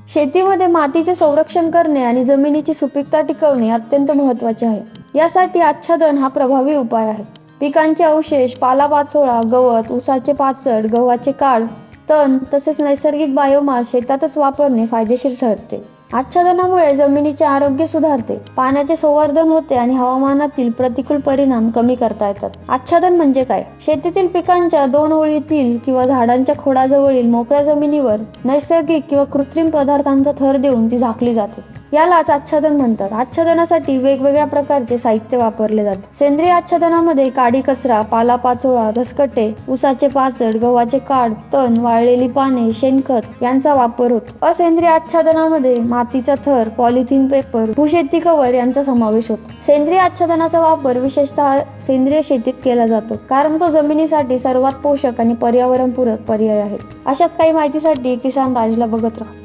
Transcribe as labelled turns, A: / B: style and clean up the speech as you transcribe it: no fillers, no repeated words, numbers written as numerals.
A: शेतीमध्ये मातीचे संरक्षण करणे आणि जमिनीची सुपीकता टिकवणे अत्यंत महत्त्वाचे आहे. यासाठी आच्छादन हा प्रभावी उपाय आहे. पिकांचे अवशेष, पालापाचोळा, गवत, ऊसाचे पाचड, गव्हाचे काड, तण तसेच नैसर्गिक बायोमास शेतातच वापरणे फायदेशीर ठरते. आच्छादनामुळे जमिनीचे आरोग्य सुधारते, पाण्याचे संवर्धन होते आणि हवामानातील प्रतिकूल परिणाम कमी करता येतात. आच्छादन म्हणजे काय? शेतीतील पिकांच्या 2 ओळीतील किंवा झाडांच्या खोडाजवळील मोकळ्या जमिनीवर नैसर्गिक किंवा कृत्रिम पदार्थांचा थर देऊन ती झाकली जाते. यालाच आच्छादन म्हणतात. आच्छादनासाठी वेगवेगळ्या प्रकारचे साहित्य वापरले जाते. सेंद्रिय आच्छादनामध्ये काडी कचरा, पालापाचोळा, दसकटे, ऊसाचे पाचड, गव्हाचे काड, तण, वाळलेली पाने, शेणखत यांचा वापर होतो. असेंद्रिय आच्छादनामध्ये मातीचा थर, पॉलिथिन पेपर, भूशेती कव्हर यांचा समावेश होतो. सेंद्रिय आच्छादनाचा वापर विशेषतः सेंद्रिय शेतीत केला जातो, कारण तो जमिनीसाठी सर्वात पोषक आणि पर्यावरणपूरक पर्याय आहे. अशाच काही माहितीसाठी किसान राजला बघत राहा.